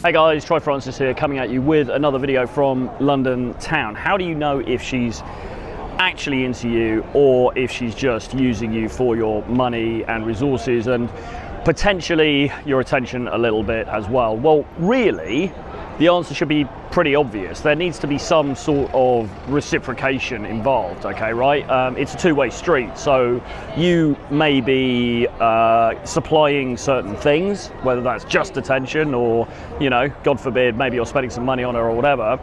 Hey guys, Troy Francis here, coming at you with another video from London town. How do you know if she's actually into you or if she's just using you for your money and resources and potentially your attention a little bit as well? Well, really, the answer should be pretty obvious. There needs to be some sort of reciprocation involved, okay, right? It's a two-way street, so you may be supplying certain things, whether that's just attention or, you know, God forbid, maybe you're spending some money on her or whatever.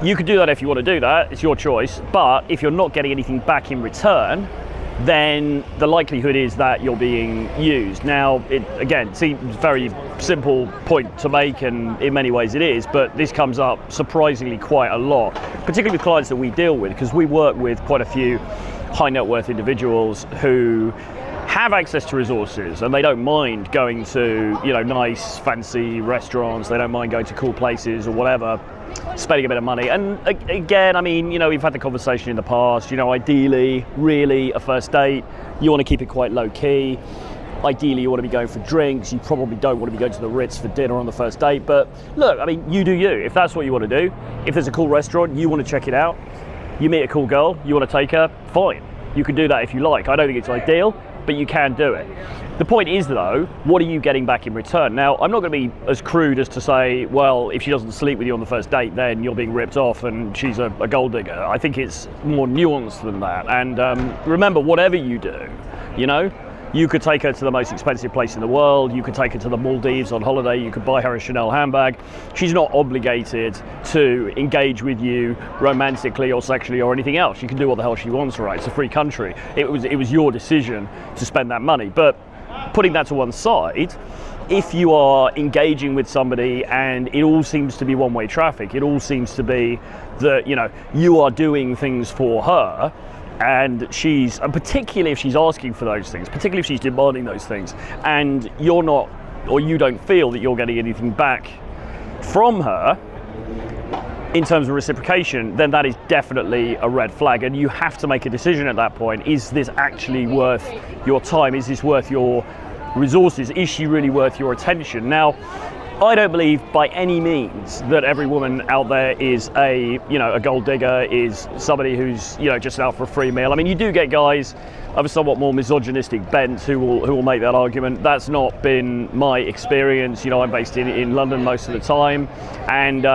You could do that if you want to do that, it's your choice, but if you're not getting anything back in return, then the likelihood is that you're being used. Now, it again seems a very simple point to make, and in many ways it is, but this comes up surprisingly quite a lot, particularly with clients that we deal with, because we work with quite a few high net worth individuals who have access to resources and they don't mind going to, you know, nice fancy restaurants, they don't mind going to cool places or whatever, spending a bit of money. And again, I mean, you know, we've had the conversation in the past, you know, ideally, really, a first date, you want to keep it quite low key. Ideally, you want to be going for drinks. You probably don't want to be going to the Ritz for dinner on the first date. But look, I mean, you do you. If that's what you want to do, if there's a cool restaurant, you want to check it out, you meet a cool girl, you want to take her, fine. You can do that if you like. I don't think it's ideal, but you can do it. The point is though, what are you getting back in return? Now, I'm not going to be as crude as to say, well, if she doesn't sleep with you on the first date, then you're being ripped off and she's a gold digger. I think it's more nuanced than that. And remember, whatever you do, you know, you could take her to the most expensive place in the world, you could take her to the Maldives on holiday, you could buy her a Chanel handbag. She's not obligated to engage with you romantically or sexually or anything else. She can do what the hell she wants, right? It's a free country. It was your decision to spend that money. But putting that to one side, if you are engaging with somebody and it all seems to be one-way traffic, it all seems to be that, you know, you are doing things for her, and particularly if she's asking for those things, particularly if she's demanding those things, and you're not, or you don't feel that you're getting anything back from her in terms of reciprocation, then that is definitely a red flag, and you have to make a decision at that point. Is this actually worth your time? Is this worth your resources? Is she really worth your attention? Now, I don't believe by any means that every woman out there is a gold digger, is somebody who's, you know, just out for a free meal. I mean, you do get guys of a somewhat more misogynistic bent who will make that argument. That's not been my experience. You know, I'm based in London most of the time, and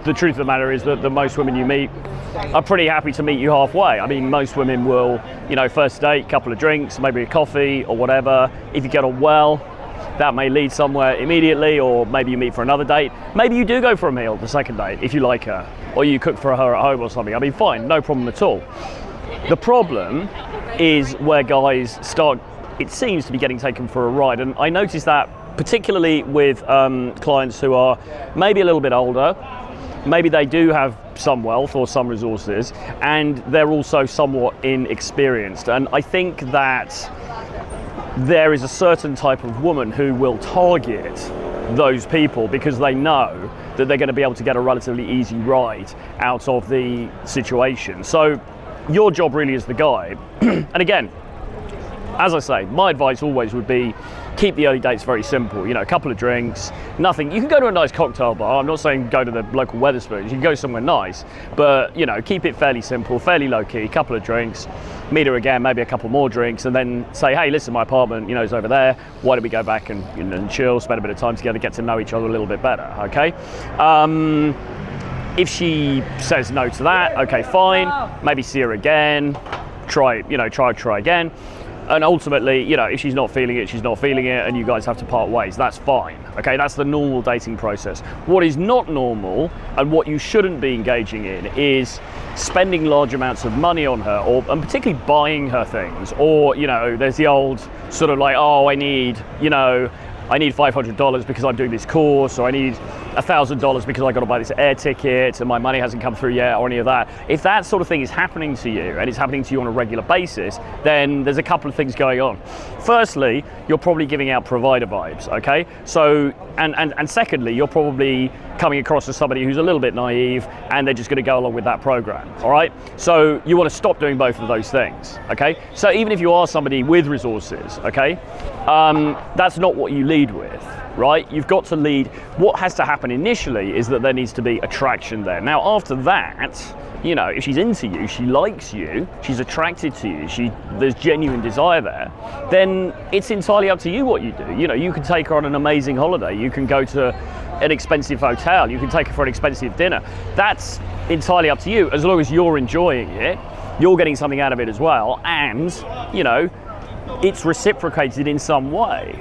the truth of the matter is that the most women you meet are pretty happy to meet you halfway. I mean, most women will, you know, first date, couple of drinks, maybe a coffee or whatever. If you get on well, that may lead somewhere immediately, or maybe you meet for another date. Maybe you do go for a meal the second date if you like her, or you cook for her at home or something. I mean, fine, no problem at all. The problem is where guys start, it seems to be getting taken for a ride, and I notice that particularly with clients who are maybe a little bit older, maybe they do have some wealth or some resources, and they're also somewhat inexperienced. And I think that there is a certain type of woman who will target those people because they know that they're going to be able to get a relatively easy ride out of the situation. So your job really is the guy. And again, as I say, my advice always would be keep the early dates very simple. You know, a couple of drinks, nothing. You can go to a nice cocktail bar. I'm not saying go to the local Wetherspoons. You can go somewhere nice, but, you know, keep it fairly simple, fairly low key, couple of drinks, meet her again, maybe a couple more drinks, and then say, hey, listen, my apartment, you know, is over there. Why don't we go back and chill, spend a bit of time together, get to know each other a little bit better, okay? If she says no to that, okay, fine. Maybe see her again, try again. And ultimately, you know, if she's not feeling it, she's not feeling it, and you guys have to part ways, that's fine, okay? That's the normal dating process. What is not normal, and what you shouldn't be engaging in, is spending large amounts of money on her, and particularly buying her things. Or, you know, there's the old sort of like, oh, I need $500 because I'm doing this course, or I need $1,000 because I got to buy this air ticket and my money hasn't come through yet, or any of that. If that sort of thing is happening to you, and it's happening to you on a regular basis, then there's a couple of things going on. Firstly, you're probably giving out provider vibes, okay? So, and secondly, you're probably coming across as somebody who's a little bit naive and they're just going to go along with that program, all right? So you want to stop doing both of those things, okay? So even if you are somebody with resources, okay, that's not what you lead with. right? You've got to lead. What has to happen initially is that there needs to be attraction there. Now, after that, you know, if she's into you, she likes you, she's attracted to you, there's genuine desire there, then it's entirely up to you what you do. You know, you can take her on an amazing holiday, you can go to an expensive hotel, you can take her for an expensive dinner. That's entirely up to you, as long as you're enjoying it, you're getting something out of it as well, and, you know, it's reciprocated in some way.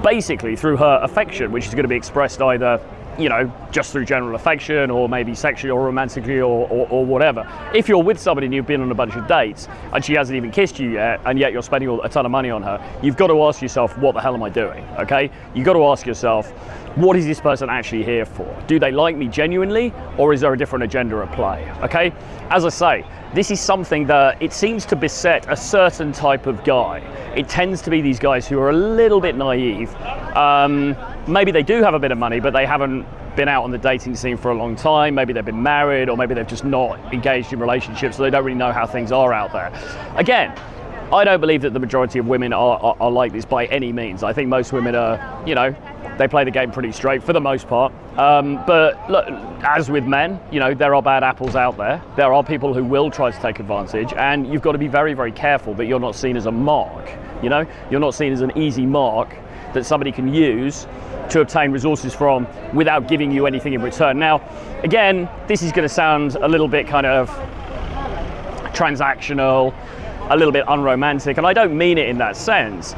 Basically through her affection, which is going to be expressed either, you know, just through general affection, or maybe sexually or romantically, or whatever. If you're with somebody and you've been on a bunch of dates and she hasn't even kissed you yet, and yet you're spending a ton of money on her, you've got to ask yourself, what the hell am I doing? Okay, you've got to ask yourself, what is this person actually here for? Do they like me genuinely, or is there a different agenda at play? Okay, as I say, this is something that it seems to beset a certain type of guy. It tends to be these guys who are a little bit naive. Maybe they do have a bit of money, but they haven't been out on the dating scene for a long time. Maybe they've been married, or maybe they've just not engaged in relationships, so they don't really know how things are out there. Again, I don't believe that the majority of women are like this by any means. I think most women are, you know, they play the game pretty straight for the most part. But look, as with men, you know, there are bad apples out there. There are people who will try to take advantage, and you've got to be very, very careful that you're not seen as a mark. You know, you're not seen as an easy mark that somebody can use to obtain resources from without giving you anything in return. Now, again, this is going to sound a little bit kind of transactional, a little bit unromantic, and I don't mean it in that sense,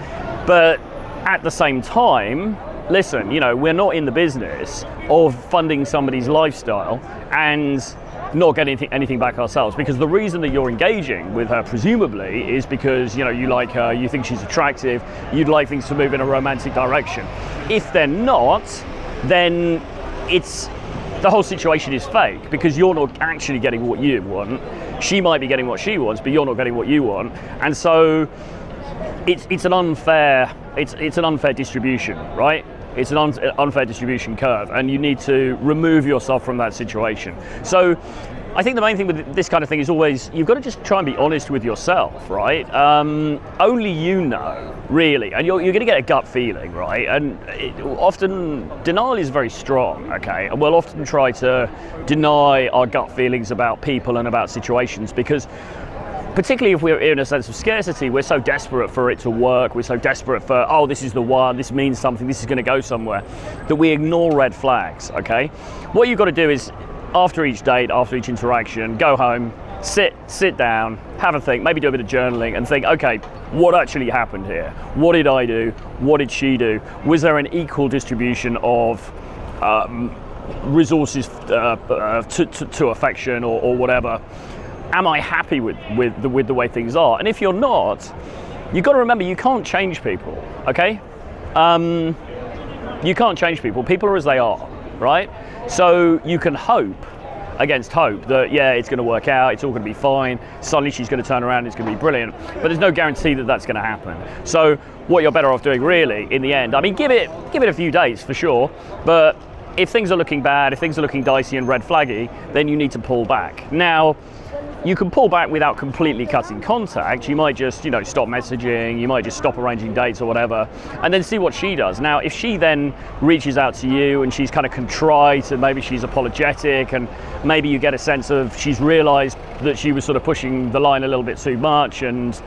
but at the same time, listen, you know, we're not in the business of funding somebody's lifestyle and not getting anything back ourselves, because the reason that you're engaging with her presumably is because, you know, you like her, you think she's attractive, you'd like things to move in a romantic direction. If they're not, then the whole situation is fake, because you're not actually getting what you want. She might be getting what she wants, but you're not getting what you want, and so it's an unfair distribution, right? It's an unfair distribution curve, and you need to remove yourself from that situation. So I think the main thing with this kind of thing is always, you've got to just try and be honest with yourself, right? Only you know, really, and you're going to get a gut feeling, right? And often denial is very strong, okay? And we'll often try to deny our gut feelings about people and about situations, because particularly if we're in a sense of scarcity, we're so desperate for it to work, we're so desperate for, oh, this is the one, this means something, this is going to go somewhere, that we ignore red flags, okay? What you've got to do is, after each date, after each interaction, go home, sit down, have a think, maybe do a bit of journaling and think, okay, what actually happened here? What did I do? What did she do? Was there an equal distribution of resources to affection or whatever? Am I happy with the way things are? And if you're not, you've got to remember, you can't change people, okay? You can't change people. People are as they are, right? So you can hope against hope that, yeah, it's going to work out, it's all going to be fine, suddenly she's going to turn around and it's going to be brilliant, but there's no guarantee that that's going to happen. So what you're better off doing really in the end, I mean, give it a few days for sure, but if things are looking bad, if things are looking dicey and red flaggy, then you need to pull back. Now, you can pull back without completely cutting contact. You might just, you know, stop messaging, you might just stop arranging dates or whatever, and then see what she does. Now, if she then reaches out to you and she's kind of contrite and maybe she's apologetic, and maybe you get a sense of she's realized that she was sort of pushing the line a little bit too much, and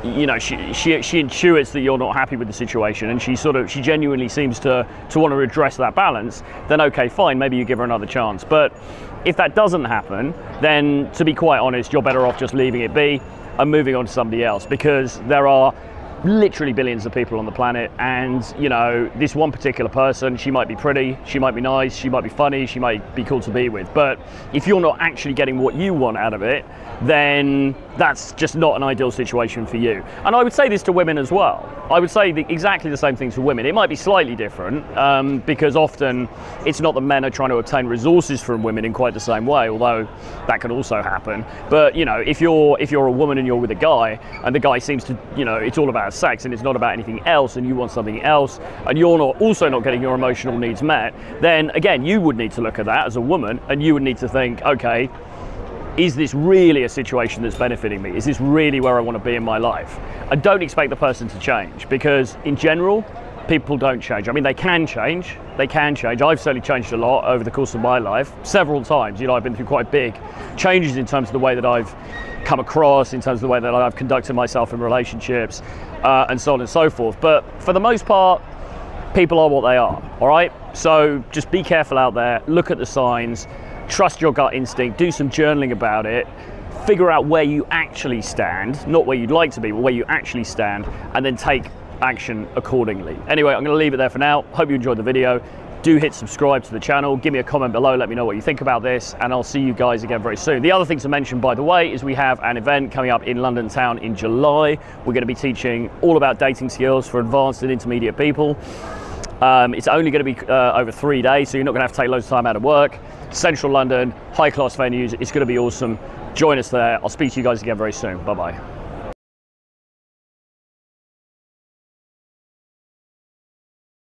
you know, she intuits that you're not happy with the situation, and she genuinely seems to want to address that balance, then okay, fine, maybe you give her another chance. But if that doesn't happen, then to be quite honest, you're better off just leaving it be and moving on to somebody else, because there are literally billions of people on the planet, and you know, this one particular person, she might be pretty, she might be nice, she might be funny, she might be cool to be with, but if you're not actually getting what you want out of it, then that's just not an ideal situation for you. And I would say this to women as well. I would say exactly the same thing to women. It might be slightly different, because often it's not that men are trying to obtain resources from women in quite the same way, although that can also happen. But you know, if you're a woman and you're with a guy, and the guy seems to, you know, it's all about sex and it's not about anything else, and you want something else, and you're also not getting your emotional needs met, then again, you would need to look at that as a woman, and you would need to think, okay, is this really a situation that's benefiting me? Is this really where I want to be in my life? And don't expect the person to change, because in general, people don't change. I mean, they can change. They can change. I've certainly changed a lot over the course of my life, several times. You know, I've been through quite big changes in terms of the way that I've come across, in terms of the way that I've conducted myself in relationships, and so on and so forth. But for the most part, people are what they are, all right? So just be careful out there, look at the signs, trust your gut instinct, do some journaling about it, figure out where you actually stand, not where you'd like to be, but where you actually stand, and then take action accordingly. Anyway, I'm going to leave it there for now. Hope you enjoyed the video. Do hit subscribe to the channel, give me a comment below, let me know what you think about this, and I'll see you guys again very soon. The other thing to mention, by the way, is we have an event coming up in London town in July. We're going to be teaching all about dating skills for advanced and intermediate people. It's only going to be over 3 days, so you're not going to have to take loads of time out of work. Central London, high-class venues. It's going to be awesome. Join us there. I'll speak to you guys again very soon. Bye-bye.